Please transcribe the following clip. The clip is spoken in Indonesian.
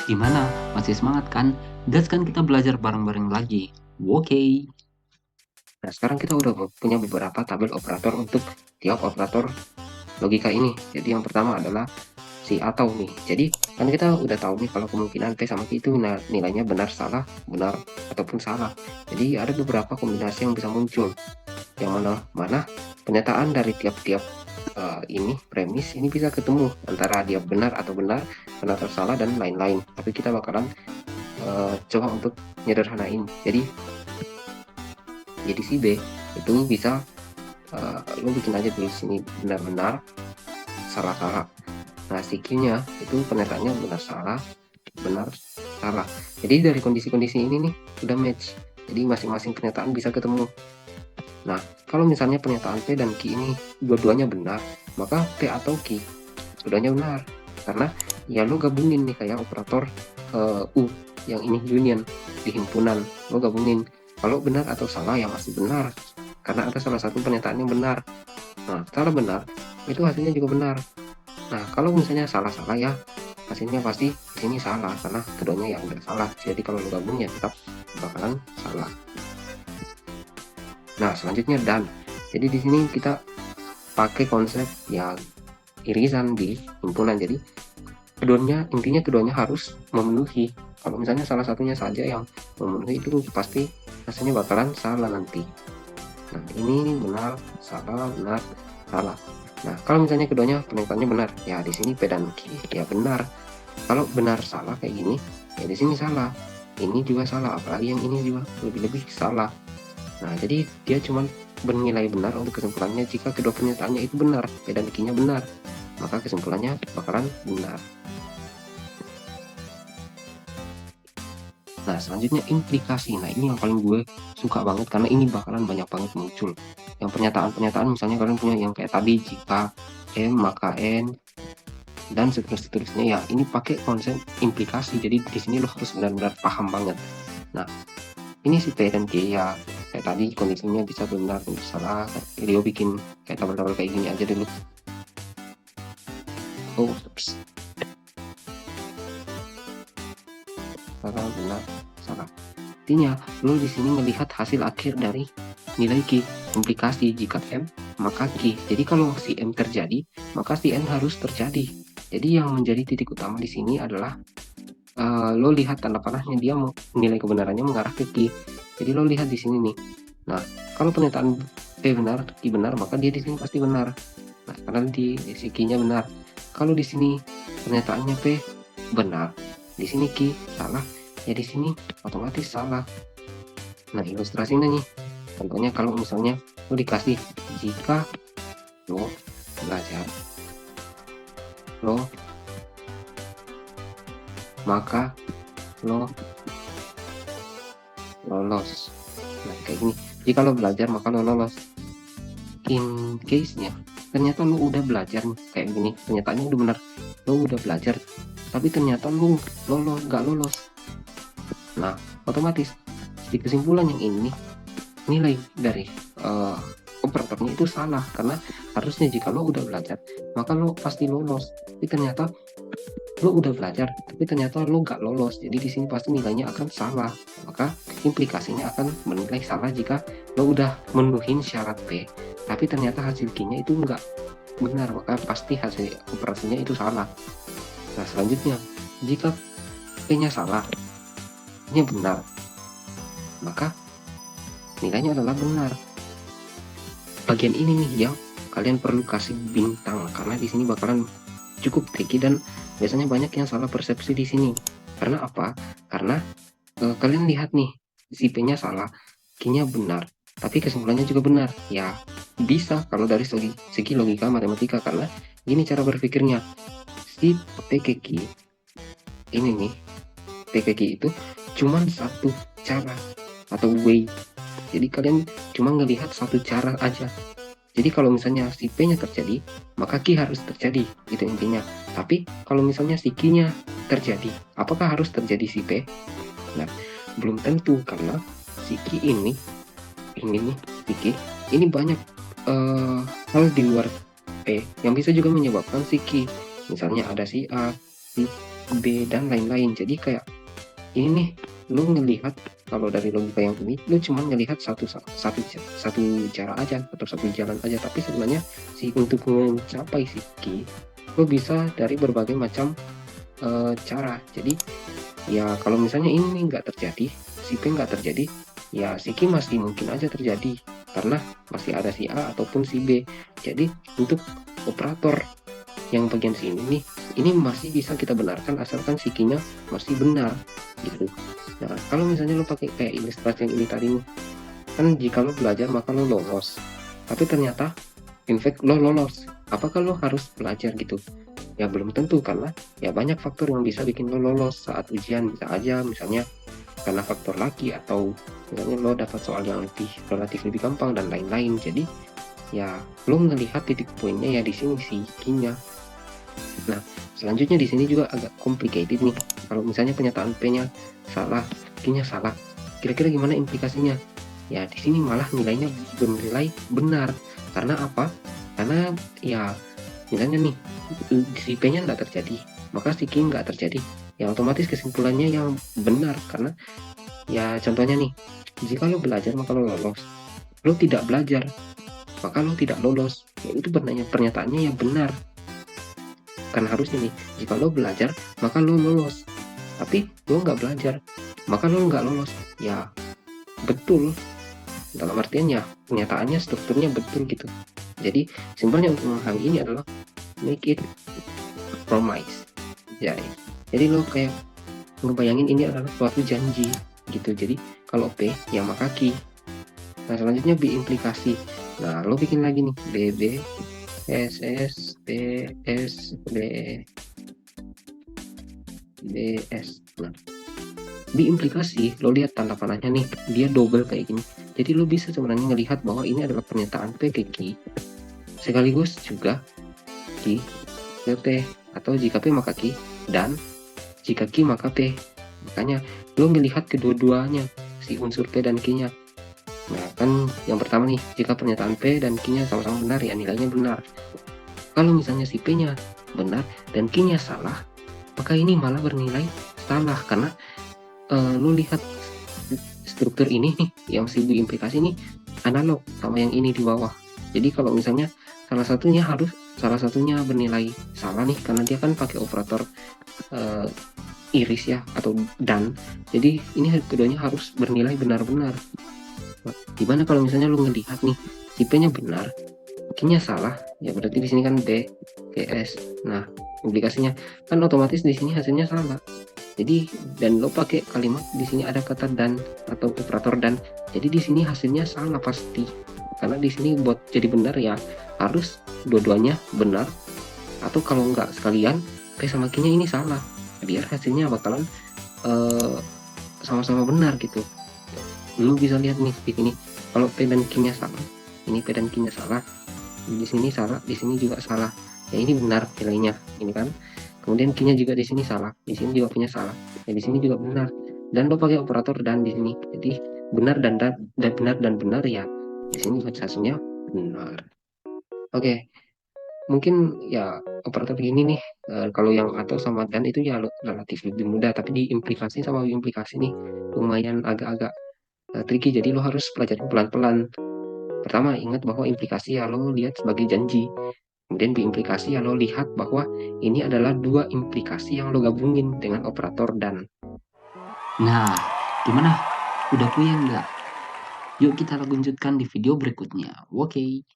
Gimana? Masih semangat kan? Gaskan kita belajar bareng-bareng lagi. Oke. Nah, sekarang kita udah punya beberapa tabel operator untuk tiap operator logika ini. Jadi yang pertama adalah si atau nih. Jadi kan kita udah tahu nih kalau kemungkinan P sama Q itu nilainya benar salah, benar ataupun salah. Jadi ada beberapa kombinasi yang bisa muncul. Yang mana penyataan dari tiap-tiap ini premis ini bisa ketemu antara dia benar atau benar, benar atau salah dan lain-lain. Tapi kita bakalan coba untuk nyederhanain. Jadi si B itu bisa lo bikin aja di sini benar-benar salah-salah. Nah, si Q-nya itu penyataannya benar salah, benar salah. Jadi dari kondisi-kondisi ini nih udah match. Jadi masing-masing pernyataan bisa ketemu. Nah, kalau misalnya pernyataan P dan Q ini dua-duanya benar, maka P atau Q keduanya benar. Karena ya lo gabungin nih kayak operator U yang ini union di himpunan. Lo gabungin kalau benar atau salah ya masih benar. Karena ada salah satu pernyataan yang benar. Nah, salah benar itu hasilnya juga benar. Nah, kalau misalnya salah-salah ya hasilnya pasti di sini salah karena keduanya yang udah salah. Jadi kalau lo gabung ya tetap bakalan salah. Nah, selanjutnya dan. Jadi di sini kita pakai konsep yang irisan di himpunan. Jadi intinya keduanya harus memenuhi. Kalau misalnya salah satunya saja yang memenuhi itu pasti hasilnya bakalan salah nanti. Nah, ini benar, salah, benar, salah. Nah, kalau misalnya keduanya penentuannya benar, ya di sini P dan Q ya benar. Kalau benar salah kayak gini, ya di sini salah. Ini juga salah, apalagi yang ini juga lebih-lebih salah. Nah, jadi dia cuma bernilai benar untuk kesimpulannya jika kedua pernyataannya itu benar, P dan Q-nya benar. Maka kesimpulannya bakalan benar. Nah, selanjutnya implikasi. Nah, ini yang paling gue suka banget karena ini bakalan banyak banget muncul. Yang pernyataan-pernyataan misalnya kalian punya yang kayak tadi, jika M maka N dan seterusnya ya. Ini pakai konsep implikasi. Jadi di sini lo harus benar-benar paham banget. Nah, ini si P dan Q ya kayak tadi kondisinya bisa benar bisa salah. Video bikin kayak tabel-tabel kayak gini aja dulu. Oh, salah benar salah. Artinya, lo di sini melihat hasil akhir dari nilai Q, implikasi jika M, maka Q. Jadi kalau si M terjadi, maka si N harus terjadi. Jadi yang menjadi titik utama di sini adalah lo lihat tanda panahnya dia mau nilai kebenarannya mengarah ke Q. Jadi lo lihat di sini nih. Nah, kalau pernyataan P benar, Q benar, maka dia di sini pasti benar. Nah, karena di si Q-nya benar. Kalau di sini pernyataannya P benar, di sini Q salah, ya di sini otomatis salah. Nah, ilustrasinya nih, contohnya kalau misalnya lo dikasih jika lo belajar, lo maka lo lolos. Nah, kayak gini, jika lo belajar maka lo lolos. In case-nya, ternyata lo udah belajar kayak gini, ternyatanya udah benar, lo udah belajar, tapi ternyata lo nggak lolos. Nah, otomatis di kesimpulan yang ini nilai dari operatornya itu salah karena harusnya jika lo udah belajar maka lo pasti lolos, tapi ternyata lo udah belajar tapi ternyata lo nggak lolos, jadi di sini pasti nilainya akan salah. Maka implikasinya akan menilai salah jika lo udah menuhin syarat P tapi ternyata hasil Q-nya itu nggak benar, maka pasti hasil operasinya itu salah. Nah, selanjutnya jika P-nya salah, nya benar, maka nilainya adalah benar. Bagian ini nih yang kalian perlu kasih bintang karena di sini bakalan cukup tricky dan biasanya banyak yang salah persepsi di sini. Karena apa? Karena kalian lihat nih, si P-nya salah, Q-nya benar, tapi kesimpulannya juga benar. Ya, bisa kalau dari segi logika matematika karena gini cara berpikirnya. Si P ke Q ini nih, P ke Q itu cuma satu cara atau way. Jadi kalian cuma ngelihat satu cara aja. Jadi kalau misalnya si P-nya terjadi, maka Q harus terjadi, itu intinya. Tapi kalau misalnya si Q-nya terjadi, apakah harus terjadi si P? Nah, belum tentu karena si Q ini nih, si Q, ini banyak hal di luar P yang bisa juga menyebabkan si Q. Misalnya ada si A, si B, dan lain-lain. Jadi kayak ini nih, lu ngelihat kalau dari logika yang ini, lu cuma ngelihat satu cara aja atau satu jalan aja, tapi sebenarnya untuk mencapai si key, lu bisa dari berbagai macam cara. Jadi ya kalau misalnya ini nggak terjadi, si P nggak terjadi, ya si Q masih mungkin aja terjadi karena masih ada si A ataupun si B. Jadi untuk operator yang bagian sini nih, ini masih bisa kita benarkan asalkan si Q-nya masih benar gitu. Nah kalau misalnya lo pakai kayak ilustrasi yang ini tadi nih, kan jika lo belajar maka lo lolos, tapi ternyata in fact lo lolos, apakah lo harus belajar gitu? Ya belum tentu, karena ya banyak faktor yang bisa bikin lo lolos saat ujian. Bisa aja misalnya karena faktor laki, atau misalnya lo dapat soal yang relatif lebih gampang dan lain-lain. Jadi ya lo ngelihat titik poinnya ya di sini si Q-nya. Nah selanjutnya di sini juga agak complicated nih. Kalau misalnya pernyataan P-nya salah, Q-nya salah, kira-kira gimana implikasinya? Ya di sini malah nilainya bernilai benar. Karena apa? Karena ya misalnya nih si P-nya nggak terjadi, maka si Q nggak terjadi, ya otomatis kesimpulannya yang benar. Karena ya contohnya nih, jika lo belajar maka lo lolos, lo tidak belajar maka lo tidak lolos, ya, itu pernyataannya yang benar. Karena harusnya nih, jika lo belajar maka lo lolos, tapi lo nggak belajar maka lo nggak lolos, ya betul. Dalam artian ya pernyataannya strukturnya betul gitu. Jadi simpelnya untuk hal ini adalah make it promise ya. Jadi lo kayak ngebayangin ini adalah suatu janji gitu. Jadi kalau P ya maka Q. Nah selanjutnya B implikasi. Nah lo bikin lagi nih B B S S B S B B S. Nah B implikasi, lo lihat tanda panahnya nih, dia double kayak gini. Jadi lo bisa sebenarnya ngelihat bahwa ini adalah pernyataan P ke Q sekaligus juga Q ke P, atau jika P maka Q, dan jika Q maka P. Makanya lo melihat kedua-duanya, si unsur P dan Q-nya. Nah kan yang pertama nih, jika pernyataan P dan Q-nya sama-sama benar, ya nilainya benar. Kalau misalnya si P-nya benar dan Q-nya salah, maka ini malah bernilai salah. Karena lo lihat struktur ini nih, yang si B implikasi ini analog sama yang ini di bawah. Jadi kalau misalnya salah satunya bernilai salah nih, karena dia kan pakai operator iris ya, atau dan. Jadi ini keduanya harus bernilai benar-benar. Gimana kalau misalnya lu ngelihat nih si P-nya benar, Q-nya salah, ya berarti di sini kan B, GS. Nah implikasinya kan otomatis di sini hasilnya salah. Jadi dan lo pakai kalimat di sini ada kata dan atau operator dan. Jadi di sini hasilnya salah pasti. Karena di sini buat jadi benar ya harus dua-duanya benar, atau kalau nggak sekalian P sama Q-nya ini salah, biar hasilnya bakalan sama-sama benar gitu. Lu bisa lihat nih di sini, kalau P dan Q-nya salah, ini P dan Q-nya salah, di sini salah, di sini juga salah, ya ini benar nilainya ini kan. Kemudian Q-nya juga di sini salah, di sini juga punya salah, ya di sini juga benar. Dan lo pakai operator dan di sini, jadi benar dan benar dan benar, ya di sini hasilnya benar. Oke, mungkin ya operator begini nih, kalau yang atau sama dan itu ya relatif lebih mudah, tapi di implikasi sama implikasi nih lumayan agak-agak tricky. Jadi lo harus pelajari pelan-pelan. Pertama ingat bahwa implikasi ya lo lihat sebagai janji, kemudian diimplikasi ya lo lihat bahwa ini adalah dua implikasi yang lo gabungin dengan operator dan. Nah, gimana? Udah puyeng nggak? Yuk kita lanjutkan di video berikutnya. Oke.